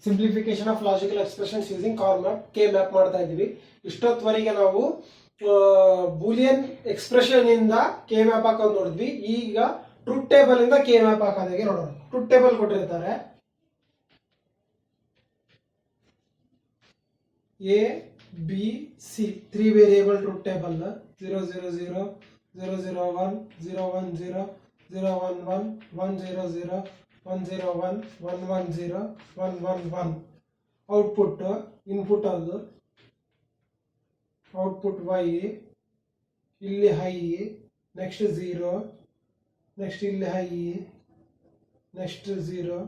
Simplification of logical expressions using car map K map ಮಾಡ್ತಾ ಇದ್ವಿ. ಇಷ್ಟೊತ್ತವರೆಗೆ ನಾವು ಬೂಲಿಯನ್ ಎಕ್ಸ್ಪ್ರೆಷನ್ ಇಂದ ಕೆ ಮ್ಯಾಪ್ ಹಾಕೋದು ನೋಡಿದ್ವಿ. ಈಗ ಟ್ರೂತ್ ಟೇಬಲ್ ಇಂದ ಕೆ ಮ್ಯಾಪ್ ಹಾಕೋದಾಗೆ ನೋಡೋಣ. ಟ್ರೂತ್ ಟೇಬಲ್ ಕೊಟ್ಟಿರ್ತಾರೆ A B C 3 variable truth table 0 0 0 0 0 1 0 1 0 0 1 1 1 0 0 1 0 1 1 1 0 1 1 1. Output input ಅದು ಔಟ್ಪುಟ್ y, ಇಲ್ಲಿ ಹೈ, ನೆಕ್ಸ್ಟ್ 0, ನೆಕ್ಸ್ಟ್ ಇಲ್ಲಿ ಹೈ, ನೆಕ್ಸ್ಟ್ 0,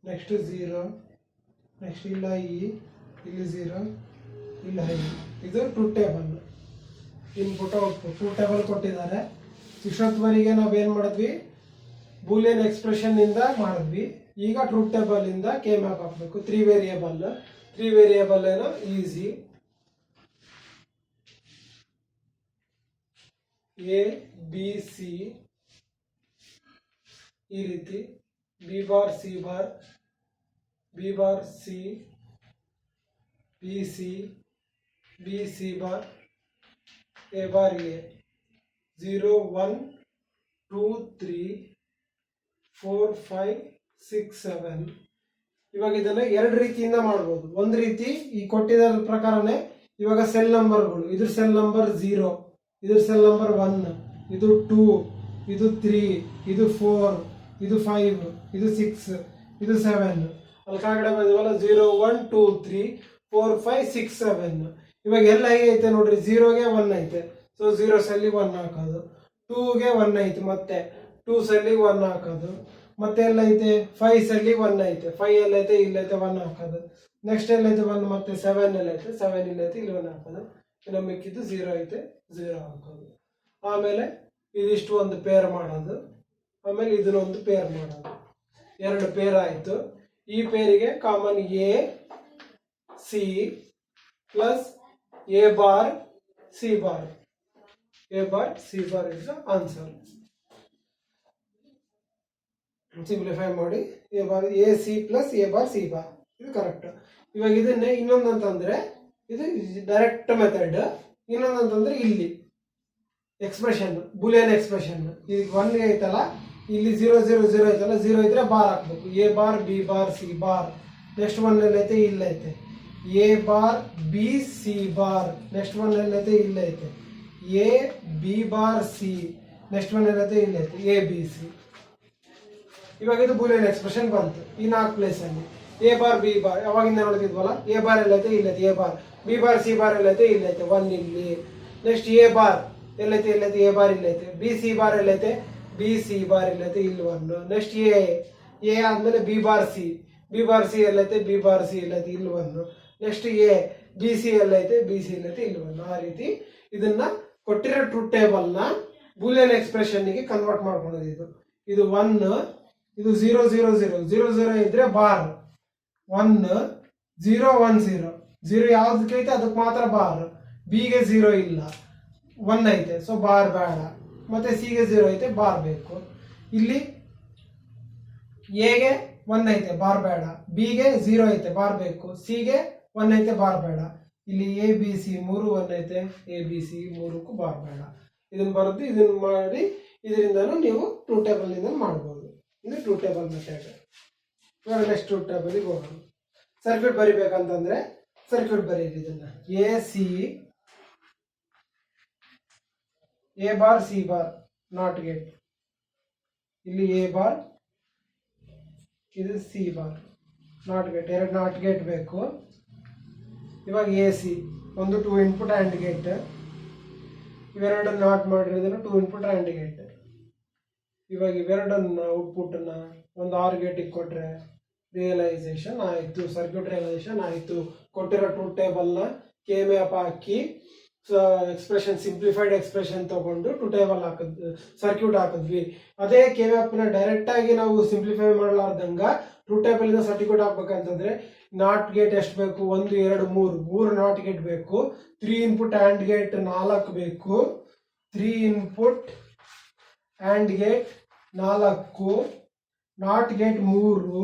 ನೆಕ್ಸ್ಟ್ 0, ನೆಕ್ಸ್ಟ್ ಇಲ್ಲಿ ಹೈ, ಇಲ್ಲಿ 0, ಇಲ್ಲಿ ಹೈ. ಇದು truth table. Input output truth table ಕೊಟ್ಟಿದ್ದಾರೆ. ಇಷ್ಟೊತ್ತವರೆಗೆ ನಾವೇನು ಮಾಡಿದ್ವಿ, ಬೂಲಿಯನ್ ಎಕ್ಸ್ಪ್ರೆಷನ್ ಇಂದ ಮಾಡಿದ್ವಿ. ಈಗ ಟ್ರೂತ್ ಟೇಬಲ್ ಇಂದ ಕೆ ಮ್ಯಾಪ್ ಹಾಕಬೇಕು. 3 ವೇರಿಯೇಬಲ್ ಏನೋ ಈಸಿ. ಎ ಬಿ ಸಿ ಈ ರೀತಿ, B bar C bar, B bar C, B C, B C bar, A bar A, 0 1 2 3 4 5 6 7. ಇವಾಗ ಇದನ್ನ ಎರಡು ರೀತಿಯಿಂದ ಮಾಡ್ಬೋದು. ಒಂದು ರೀತಿ ಈ ಕೊಟ್ಟಿದ ಪ್ರಕಾರನೇ ಇವಾಗ ಸೆಲ್ ನಂಬರ್ಗಳು, ಇದ್ರ ಸೆಲ್ ನಂಬರ್ 0, ಇದ್ರ ಸೆಲ್ ನಂಬರ್ 1, ಇದು 2, ಇದು 3, ಇದು 4, ಇದು 5, ಇದು 6, ಇದು 7. ಅಲ್ಲಿ ಕೆಳಗಡೆ ಬಂದಿವಲ್ಲ 0 1 2 3 4 5 6 7. ಇವಾಗ ಎಲ್ಲ ಹೇಗೆ ಐತೆ ನೋಡ್ರಿ, 0ಗೆ 1 ಐತೆ, ಸೊ 0 ಸೆಲ್ಲಿಗೆ 1 ಹಾಕೋದು. 2ಗೆ 1 ಐತೆ, ಮತ್ತೆ 2 ಸೆಲ್ಲಿಗೆ 1 ಹಾಕೋದು. ಮತ್ತೆ ಎಲ್ಲ ಐತೆ 5 ಸೆಲ್ಲಿಗೆ 1 ಐತೆ, 5 ಎಲ್ಲೈತೆ ಇಲ್ಲೈತೆ 1 ಹಾಕೋದು. ನೆಕ್ಸ್ಟ್ ಎಲ್ಲೈತೆ 1, ಮತ್ತೆ 7 ಎಲ್ಲೈತೆ, 7 ಇಲ್ಲೈತೆ ಇಲ್ಲಿ 1 ಹಾಕೋದು. ಇನ್ನು ಮಿಕ್ಕಿದ್ದು 0 ಐತೆ, 0 ಹಾಕೋದು. ಆಮೇಲೆ ಇದಿಷ್ಟು ಒಂದು ಪೇರ್ ಮಾಡೋದು, ಆಮೇಲೆ ಇದನ್ನೊಂದು ಪೇರ್ ಮಾಡೋದು. 2 ಪೇರ್ ಆಯಿತು. ಈ ಪೇರಿಗೆ common A C plus A bar C bar, A bar C bar is the answer. Simplify ಮಾಡಿ A bar A C plus A bar C bar, ಇದು ಕರೆಕ್ಟ್. ಇವಾಗ ಇದನ್ನೇ ಇನ್ನೊಂದು ಅಂತಂದ್ರೆ ಇದು ಡೈರೆಕ್ಟ್ ಮೆಥಡ್. ಇನ್ನೊಂದು ಅಂತಂದ್ರೆ ಇಲ್ಲಿ ಎಕ್ಸ್ಪ್ರೆಷನ್, ಬೂಲಿಯನ್ ಎಕ್ಸ್ಪ್ರೆಷನ್. ಈಗ 1 ಐತಲ್ಲ, ಇಲ್ಲಿ 0 0 0 ಐತಲ್ಲ, 0 ಇದ್ರೆ ಬಾರ್ ಹಾಕ್ಬೇಕು. A bar B bar C bar. Next 1 ಎಲ್ಲೈತೆ ಇಲ್ಲೈತೆ, A bar B C bar. Next 1 ಎಲ್ಲೈತೆ ಇಲ್ಲೈತೆ, A B bar C. Next 1 ಎಲ್ಲೈತೆ ಇಲ್ಲೈತೆ, ಎ ಬಿ ಸಿ. ಇವಾಗ ಇದು ಬೂಲಿಯನ್ ಎಕ್ಸ್ಪ್ರೆಷನ್ ಬಂತು ಈ 4 ಪ್ಲೇಸ್ ಅಲ್ಲಿ. ಎ ಬಾರ್ ಬಿ ಬಾರ್ ಯಾವಾಗಿಂದ ನೋಡ್ತಿದ್ವಲ್ಲ, ಎ ಬಾರ್ ಎಲ್ಲೈತೆ ಇಲ್ಲೈತೆ, A bar B bar C bar ಎಲ್ಲೈತೆ ಇಲ್ಲೈತೆ, 1 ಇಲ್ಲಿ. ನೆಕ್ಸ್ಟ್ ಎ ಬಾರ್ ಎಲ್ಲೈತೆ ಇಲ್ಲೈತೆ, ಎ ಬಾರ್ ಇಲ್ಲೈತೆ. ಬಿ ಸಿ ಬಾರ್ ಎಲ್ಲೈತೆ, ಬಿ ಸಿ ಬಾರ್ ಇಲ್ಲೈತೆ, ಇಲ್ಲಿ 1. ನೆಕ್ಸ್ಟ್ ಎ ಆದ್ಮೇಲೆ B bar C, B bar C ಎಲ್ಲೈತೆ, ಬಿ ಬಾರ್ ಸಿ ಇಲ್ಲೈತೆ, ಇಲ್ಲಿ 1. ನೆಕ್ಸ್ಟ್ ಎ ಬಿ ಸಿ ಎಲ್ಲೈತೆ, ಬಿ ಸಿ ಇಲ್ಲೈತೆ, ಇಲ್ಲಿ 1. ಆ ರೀತಿ ಇದನ್ನ ಕೊಟ್ಟಿರೋ ಟ್ರೂತ್ ಟೇಬಲ್ ನ ಬೂಲಿಯನ್ ಎಕ್ಸ್ಪ್ರೆಷನ್ ಗೆ ಕನ್ವರ್ಟ್ ಮಾಡ್ಕೊಳ್ಳೋದು. ಇದು 1, ಇದು 0 0 0 0 0 ಇದ್ರೆ ಬಾರ್ 1 0 1 0 0 ಯಾವ್ದಕ್ಕೆ ಐತೆ ಅದಕ್ಕೆ ಮಾತ್ರ ಬಾರ್. ಬಿಗೆ 0 ಇಲ್ಲ, 1 ಐತೆ, ಸೊ ಬಾರ್ ಬೇಡ. ಮತ್ತೆ ಸಿಗೆ 0 ಐತೆ, ಬಾರ್ ಬೇಕು. ಇಲ್ಲಿ ಎಗೆ 1 ಐತೆ, ಬಾರ್ ಬೇಡ. ಬಿಗೆ 0 ಐತೆ, ಬಾರ್ ಬೇಕು. ಸಿಗೆ 1 ಐತೆ, ಬಾರ್ ಬೇಡ. ಇಲ್ಲಿ ಎ ಬಿ ಸಿ 3 1 ಐತೆ, ಎ ಬಿ ಸಿ 3ಕ್ಕೂ ಬಾರ್ ಬೇಡ. ಇದನ್ನ ಬರೆದು ಇದನ್ನ ಮಾಡಿ ಇದರಿಂದನೂ ನೀವು ಟ್ರೂತ್ ಟೇಬಲ್ ಇಂದ ಮಾಡ್ಬೋದು. ಇದು ಟ್ರೂತ್ ಟೇಬಲ್ ಮೆಥಡ್. ಇವಾಗ ನೆಕ್ಸ್ಟ್ ಟ್ರೂತ್ ಟೇಬಲ್ಗೆ ಹೋಗೋಣ. ಸರ್ಕ್ಯೂಟ್ ಬರಿಬೇಕಂತಂದ್ರೆ ಸರ್ಕ್ಯೂಟ್ ಬರೀರಿ. ಇದನ್ನ A C A bar C bar not gate, ಇಲ್ಲಿ ಎ ಬಾರ್, ಇದು C bar not gate. 2 not gate ಬೇಕು. ಇವಾಗ ಎ ಸಿ ಒಂದು 2 ಇನ್ಪುಟ್ ಆ್ಯಂಡ್ ಗೇಟ್, ಇವೆರಡು ನಾಟ್ ಮಾಡಿರೋದನ್ನು 2 ಇನ್ಪುಟ್ ಆ್ಯಂಡ್ ಗೇಟ್. ಇವಾಗ ಇವೆರಡನ್ನ ಔಟ್ಪುಟ್ನ ಒಂದು ಆರ್ ಗೇಟಿಗೆ ಕೊಟ್ರೆ ರಿಯಲೈಸೇಷನ್ ಆಯಿತು, ಸರ್ಕ್ಯೂಟ್ ರಿಯಲೈಸೇಷನ್ ಆಯಿತು. ಕೊಟ್ಟಿರೋ ಟ್ರೂತ್ ಟೇಬಲ್ನ ಕೆ ಮ್ಯಾಪ್ ಹಾಕಿ ಎಕ್ಸ್ಪ್ರೆಷನ್ ಸಿಂಪ್ಲಿಫೈಡ್ ಎಕ್ಸ್ಪ್ರೆಷನ್ ತಗೊಂಡು ಟ್ರೂತ್ ಟೇಬಲ್ ಹಾಕಿದ್ವಿ, ಸರ್ಕ್ಯೂಟ್ ಹಾಕಿದ್ವಿ. ಅದೇ ಕೆ ಮ್ಯಾಪ್ನ ಡೈರೆಕ್ಟ್ ಆಗಿ ನಾವು ಸಿಂಪ್ಲಿಫೈ ಮಾಡಲಾರ್ದಂಗ ಟ್ರೂತ್ ಟೇಬಲ್ ಇಂದ ಸರ್ಕ್ಯೂಟ್ ಹಾಕ್ಬೇಕಂತಂದ್ರೆ ನಾಟ್ ಗೇಟ್ ಎಷ್ಟು ಬೇಕು, 1 2 3 ನಾಟ್ ಗೇಟ್ ಬೇಕು. 3 ಇನ್ಪುಟ್ ಆ್ಯಂಡ್ ಗೇಟ್ 4 ಬೇಕು. 3 input and gate 4, not gate 3,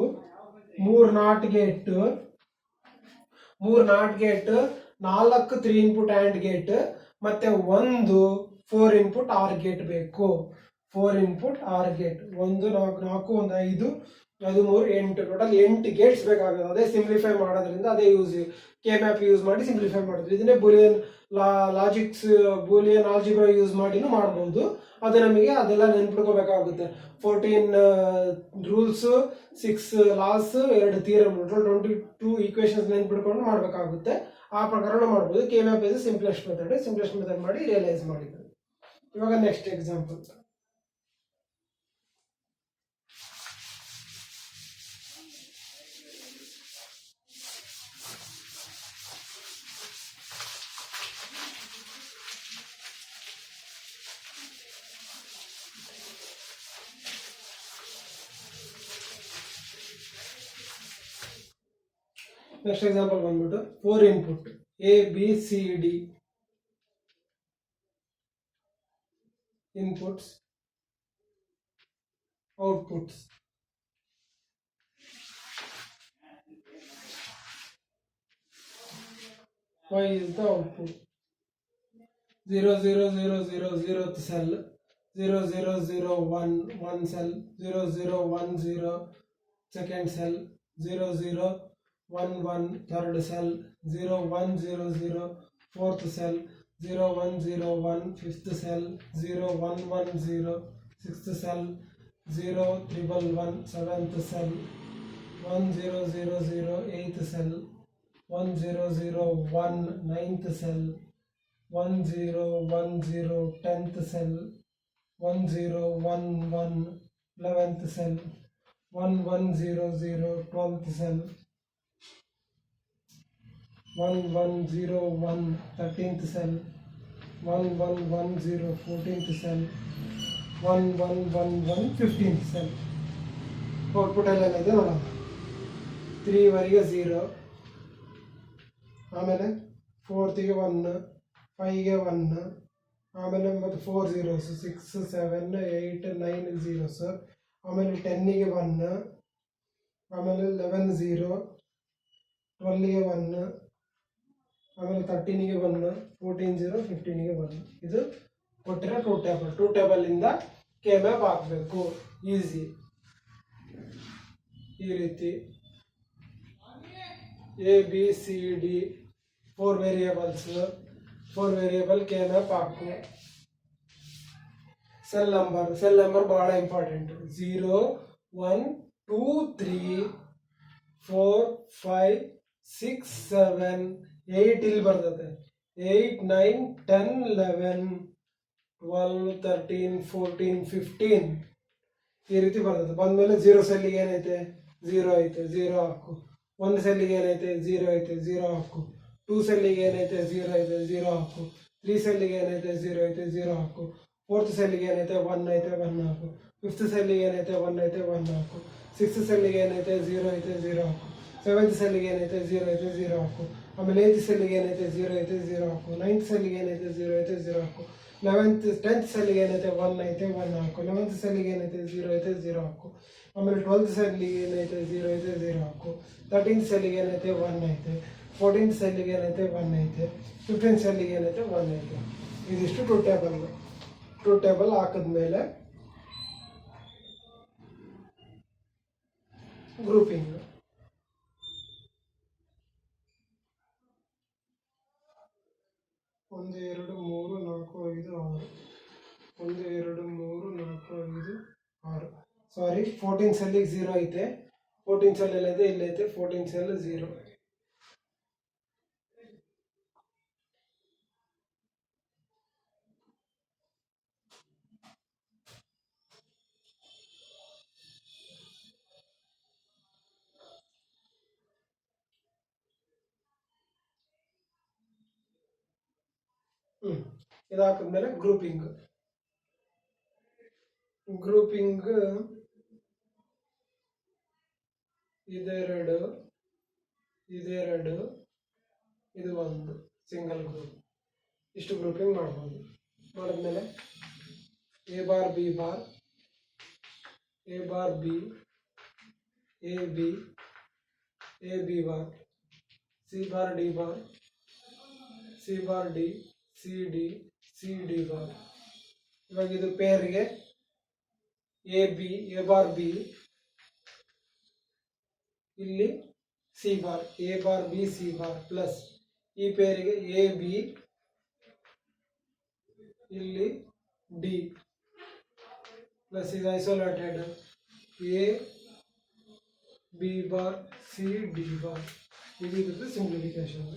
ಮೂರು not gate 4 3 input and gate ಮತ್ತೆ ಒಂದು 4 ಇನ್ಪುಟ್ ಆರ್ ಗೇಟ್ ಬೇಕು. 4 input R gate 1 4 4 1 5 13 8 total 8 Gates ಬೇಕಾಗುತ್ತೆ. ಅದೇ ಸಿಂಪ್ಲಿಫೈ ಮಾಡೋದ್ರಿಂದ ಅದೇ ಕೆ ಮ್ಯಾಪ್ ಯೂಸ್ ಮಾಡಿ ಸಿಂಪ್ಲಿಫೈ ಮಾಡಿದ್ವಿ. ಇದನ್ನೇ Boolean logics Boolean algebra use ಮಾಡಿನೂ ಮಾಡ್ಬೋದು. ಅದು ನಮಗೆ ಅದೆಲ್ಲ ನೆನ್ಪಿಡ್ಕೋಬೇಕಾಗುತ್ತೆ. 14 rules, 6 loss, 2 theorem, total 22 equations ನೆನ್ಪಿಡ್ಕೊಂಡು ಮಾಡಬೇಕಾಗುತ್ತೆ. ಆ ಪ್ರಕಾರ ಮಾಡ್ಬೋದು. K map is simplest method ಮಾಡಿ ರಿಯಲೈಸ್ ಮಾಡಿದ್ರು. ಇವಾಗ ನೆಕ್ಸ್ಟ್ ಎಕ್ಸಾಂಪಲ್. ನೆಕ್ಸ್ಟ್ ಎಕ್ಸಾಂಪಲ್ ಬಂದ್ಬಿಟ್ಟು 4 input ABCD inputs outputs. Y is the output. 0 0 0 0 0th cell, 0 0 0 1 1 cell, 0 0 1 0 second cell, 0 0 1 1 third cell, 0 1 0 0 fourth cell, 0 1 0 1 fifth cell, 0 1 1 0 sixth cell, 0 1 1 seventh cell, 1 0 0 0 eighth cell, 1 0 0 1 ninth cell, 1 0 1 0 10th cell, 1 0 1 1 11th cell, 1 1 0 0 12th cell, 1 1 0 1 13th cell, 1 1 1 0 14th cell, 1 1 1 1 15th cell. Output ಎಲ್ಲ ಇದೆ ನೋಡೋಣ. 3 ವರೆಗೆ 0, ಆಮೇಲೆ 4th 1, 5 1, ಆಮೇಲೆ ಮತ್ತು 4 zeros, 6 7 8 9 zeros, ಆಮೇಲೆ 10 1, ಆಮೇಲೆ 11 0, 12 1, ಆಮೇಲೆ 13 1, 14 0, 15 1. ಇದು ಕೊಟ್ಟಿರೋ ಟೂ ಟೇಬಲ್ ಇಂದ ಕೆ ಮ್ಯಾಪ್ ಹಾಕಬೇಕು. ಈಸಿ. ಈ ರೀತಿ ABCD 4 variables, 4 variable K map ಹಾಕು. ಸೆಲ್ ನಂಬರ್ ಬಹಳ ಇಂಪಾರ್ಟೆಂಟ್. 0 1 2 3 4 5 6 7 8 ಇಲ್ಲಿ ಬರ್ತದೆ. 8 9 10 11 12 13 14 15 ಈ ರೀತಿ ಬರ್ತದೆ. ಬಂದ್ಮೇಲೆ 0 ಸೆಲ್ಲಿಗೆ ಏನೈತೆ 0 ಐತೆ 0 ಹಾಕು. 1 ಸೆಲ್ಲಿಗೆ ಏನೈತೆ 0 ಐತೆ 0 ಹಾಕು. 2 ಸೆಲ್ಲಿಗೆ ಏನೈತೆ 0 ಐತೆ 0 ಹಾಕು. 3 ಸೆಲ್ಲಿಗೆ ಏನೈತೆ 0 ಐತೆ 0 ಹಾಕು. 4th ಸೆಲ್ಲಿಗೆ ಏನೈತೆ 1 ಐತೆ 1 ಹಾಕು. 5th ಸೆಲ್ಲಿಗೆ ಏನೈತೆ 1 ಐತೆ 1 ಹಾಕು. 6th ಸೆಲ್ಲಿಗೆ ಏನೈತೆ 0 ಐತೆ 0 ಹಾಕು. 7th ಸೆಲ್ಲಿಗೆ ಏನೈತೆ 0 ಐತೆ 0 ಹಾಕು. ಆಮೇಲೆ 8th ಸೆಲ್ಲಿಗೆ ಏನೈತೆ 0 ಐತೆ 0 ಹಾಕು. 9th ಸೆಲ್ಲಿಗೆ ಏನೈತೆ 0 ಐತೆ 0 ಹಾಕು. 10th ಸೆಲ್ಲಿಗೆ ಏನೈತೆ 1 ಐತೆ 1 ಹಾಕು. 11th ಸೆಲ್ಲಿಗೆ ಏನೈತೆ 0 ಐತೆ 0 ಹಾಕು. ಆಮೇಲೆ 12th ಸೆಲ್ಲಿಗೆ ಏನೈತೆ 0 ಐತೆ 0 ಹಾಕು. 13th ಸೆಲ್ಲಿಗೆ ಏನೈತೆ 1 ಐತೆ. 14th ಸೆಲ್ಲಿಗೆ ಏನೈತೆ 1 ಐತೆ. 15th ಸೆಲ್ಲಿಗೆ ಏನೈತೆ 1 ಐತೆ. ಇದಿಷ್ಟು ಟೂ ಟೇಬಲ್ ಹಾಕಿದ್ಮೇಲೆ ಗ್ರೂಪಿಂಗ್. 1 2 3 4 5 6. 1 2 3 4 5 6. ಸಾರಿ, 14th ಸೆಲ್ಲಿಗೆ 0 ಐತೆ. 14th ಸೆಲ್ ಎಲ್ಲೈತೆ ಇಲ್ಲೈತೆ. 14th cell 0. ಇದಾಕಿದ್ಮೇಲೆ ಗ್ರೂಪಿಂಗ್ ಇದೆರಡು ಇದು ಒಂದು ಸಿಂಗಲ್ ಗ್ರೂಪ್. ಇಷ್ಟು ಗ್ರೂಪಿಂಗ್ ಮಾಡ್ಬೋದು. ಮಾಡಿದ್ಮೇಲೆ A bar B bar, A bar B, A B, A B bar, C bar D bar, C bar D, C D, C D bar. ಇವಾಗ ಇದು ಪೇರ್ಗೆ A B, A bar B, ಇಲ್ಲಿ C bar, A bar B C bar plus ಈ ಪೇರಿಗೆ A B, ಇಲ್ಲಿ D plus ಇದು isolated A B bar C D bar. ಇದು ಇದ್ರದ್ದು ಸಿಂಪ್ಲಿಫಿಕೇಶನ್.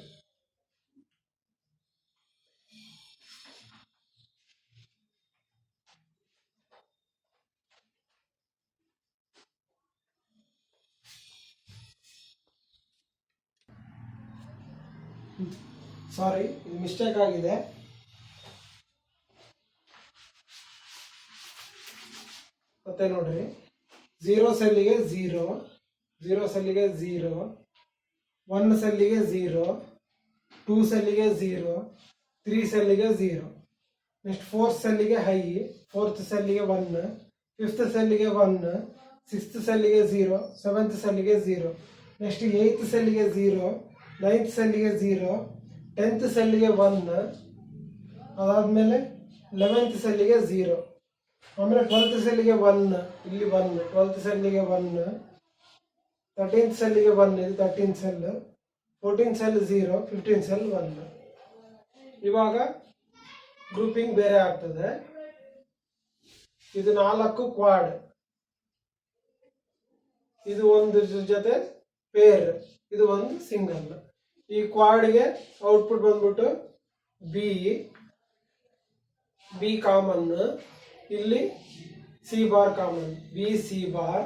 ಸಾರಿ, ಇದು ಮಿಸ್ಟೇಕ್ ಆಗಿದೆ. ಮತ್ತೆ ನೋಡ್ರಿ, 0 ಸೆಲ್ಲಿಗೆ 0, 0 ಸೆಲ್ಲಿಗೆ 0, 1 ಸೆಲ್ಲಿಗೆ 0, 2 ಸೆಲ್ಲಿಗೆ 0, 3 ಸೆಲ್ಲಿಗೆ 0. ನೆಕ್ಸ್ಟ್ 4th ಸೆಲ್ಲಿಗೆ ಹೈ, 4th ಸೆಲ್ಲಿಗೆ 1, 5th ಸೆಲ್ಲಿಗೆ 1, 6th ಸೆಲ್ಲಿಗೆ 0, 7th ಸೆಲ್ಲಿಗೆ 0. ನೆಕ್ಸ್ಟ್ 8th ಸೆಲ್ಲಿಗೆ 0, 9th ಸೆಲ್ಲಿಗೆ 0, 10th ಸೆಲ್ಲಿಗೆ 1, ಅದಾದ್ಮೇಲೆ 11th ಸೆಲ್ಲಿಗೆ 0, ಆಮೇಲೆ 12th ಸೆಲ್ಲಿಗೆ 1, ಇಲ್ಲಿ 1, 12th ಸೆಲ್ಲಿಗೆ 1, 13th ಸೆಲ್ಲಿಗೆ 1, ಇದು 13th cell, 14th cell 0, 15th cell 1. ಇವಾಗ ಗ್ರೂಪಿಂಗ್ ಬೇರೆ ಆಗ್ತದೆ. ಇದು 4 ಕ್ವಾಡ್, ಇದು ಒಂದು ಜೊತೆ ಪೇರ್, ಇದು ಒಂದು ಸಿಂಗಲ್. ಈ ಕ್ವಾಡ್ಗೆ ಔಟ್ಪುಟ್ ಬಂದ್ಬಿಟ್ಟು ಬಿ, ಬಿ ಕಾಮನ್, ಇಲ್ಲಿ C bar common, B C bar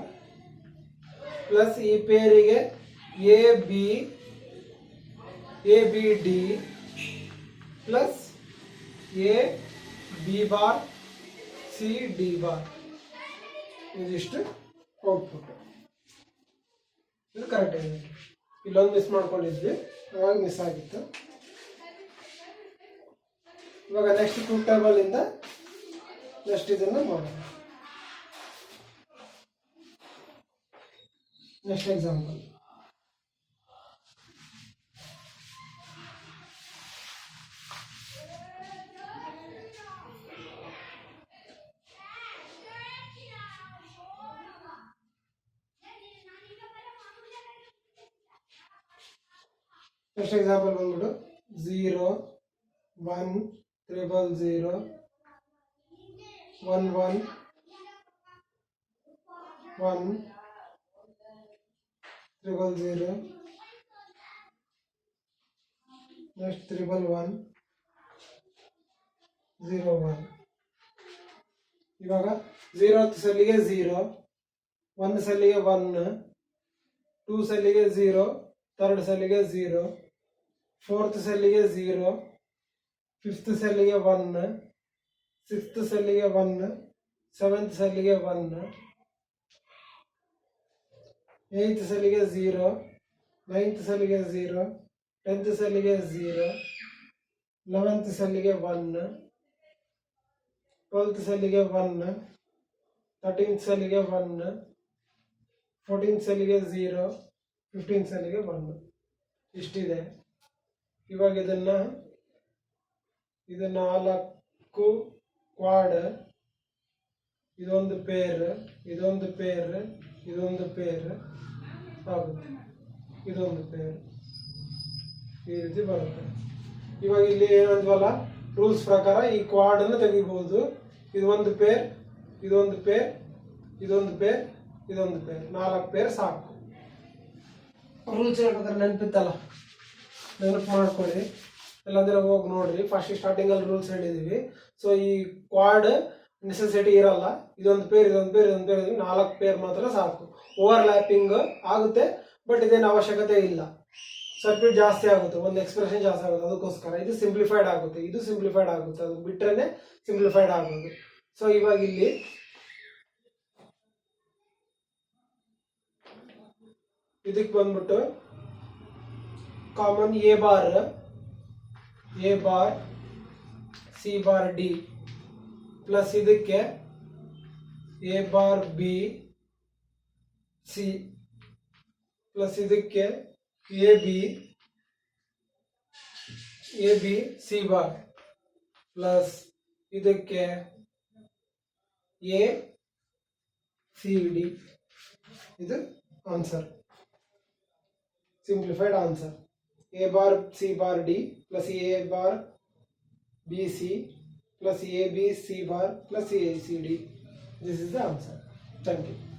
plus ಈ ಪೇರಿಗೆ A B, A B D plus A B bar C D bar. ಇದಿಷ್ಟು ಔಟ್ಪುಟ್. ಇದು ಕರೆಕ್ಟ್ ಇದೆ. ಇಲ್ಲೊಂದು ಮಿಸ್ ಮಾಡ್ಕೊಂಡಿದ್ವಿ, ಅವಾಗ ಮಿಸ್ ಆಗಿತ್ತು. ಇವಾಗ ನೆಕ್ಸ್ಟ್ 2 ಟೇಬಲ್ ಇಂದ ನೆಕ್ಸ್ಟ್ ಇದನ್ನ ಮಾಡೋಣ. Next example. ನೆಕ್ಸ್ಟ್ ಎಕ್ಸಾಂಪಲ್ ಬಂದ್ಬಿಟ್ಟು 0 1 0 1 1 1 0 ನೆಕ್ಸ್ಟ್ 1 0 1. ಇವಾಗ 0th ಸೆಲ್ಲಿಗೆ 0, 1 ಸೆಲ್ಲಿಗೆ 1, 2 ಸೆಲ್ಲಿಗೆ 0, 3rd ಸೆಲ್ಲಿಗೆ 0, 4th ಸೆಲ್ಲಿಗೆ 0, 5th ಸೆಲ್ಲಿಗೆ 1, 6th ಸೆಲ್ಲಿಗೆ 1, 7th ಸೆಲ್ಲಿಗೆ 1, 8th ಸೆಲ್ಲಿಗೆ 0, 9th ಸೆಲ್ಲಿಗೆ 0, 10th ಸೆಲ್ಲಿಗೆ 0, 11th ಸೆಲ್ಲಿಗೆ 1, 12th ಸೆಲ್ಲಿಗೆ 1, 13th ಸೆಲ್ಲಿಗೆ 1, 14th ಸೆಲ್ಲಿಗೆ 0, 15th ಸೆಲ್ಲಿಗೆ 1. ಇಷ್ಟಿದೆ. ಇವಾಗ ಇದು 4 ಕ್ವಾಡ್, ಇದೊಂದು ಪೇರ್, ಇದೊಂದು ಪೇರ್, ಇದೊಂದು ಪೇರ್ ಆಗುತ್ತೆ, ಇದೊಂದು ಪೇರ್, ಈ ರೀತಿ ಬರುತ್ತೆ. ಇವಾಗ ಇಲ್ಲಿ ಏನಂದ್ವಲ್ಲ, ರೂಲ್ಸ್ ಪ್ರಕಾರ ಈ ಕ್ವಾಡ್ ಅನ್ನು ತೆಗಿಬಹುದು. ಇದು ಒಂದು ಪೇರ್, ಇದೊಂದು ಪೇರ್, ಇದೊಂದು ಪೇರ್, ಇದೊಂದು ಪೇರ್, 4 ಪೇರ್ ಸಾಕು. ರೂಲ್ಸ್ ಹೇಳ್ಬೇಕಾದ್ರೆ ನೆನಪಿತ್ತಲ್ಲ, ನೆನಪು ಮಾಡ್ಕೊಳ್ಳಿ, ಇಲ್ಲಾಂದ್ರೆ ಹೋಗಿ ನೋಡ್ರಿ. ಫಸ್ಟ್ ಸ್ಟಾರ್ಟಿಂಗ್ ಅಲ್ಲಿ ರೂಲ್ಸ್ ಹೇಳಿದೀವಿ. ಸೊ ಈ ಕ್ವಾಡ್ ನೆಸೆಸಿಟಿ ಇರಲ್ಲ. ಇದೊಂದು ಪೇರ್, ಇದೊಂದು ಪೇರ್, ಇದೊಂದು ಪೇರ್, 4 ಪೇರ್ ಮಾತ್ರ ಸಾಕು. ಓವರ್ಲ್ಯಾಪಿಂಗ್ ಆಗುತ್ತೆ, ಬಟ್ ಇದೇನು ಅವಶ್ಯಕತೆ ಇಲ್ಲ. ಸರ್ಕ್ಯೂಟ್ ಜಾಸ್ತಿ ಆಗುತ್ತೆ, ಒಂದು ಎಕ್ಸ್ಪ್ರೆಷನ್ ಜಾಸ್ತಿ ಆಗುತ್ತೆ, ಅದಕ್ಕೋಸ್ಕರ ಇದು ಸಿಂಪ್ಲಿಫೈಡ್ ಆಗುತ್ತೆ, ಇದು ಸಿಂಪ್ಲಿಫೈಡ್ ಆಗುತ್ತೆ, ಅದು ಬಿಟ್ರೇನೆ ಸಿಂಪ್ಲಿಫೈಡ್ ಆಗೋದು. ಸೊ ಇವಾಗ ಇಲ್ಲಿ ಇದಕ್ಕೆ ಬಂದ್ಬಿಟ್ಟು common A bar C bar D plus ಇದಕ್ಕೆ A bar B C plus ಇದಕ್ಕೆ A B C bar plus ಇದಕ್ಕೆ ಎ ಸಿ ಡಿ, ಇದು answer, simplified answer. A bar C bar D plus A bar B C plus A B C bar plus A C D. This is the answer. Thank you.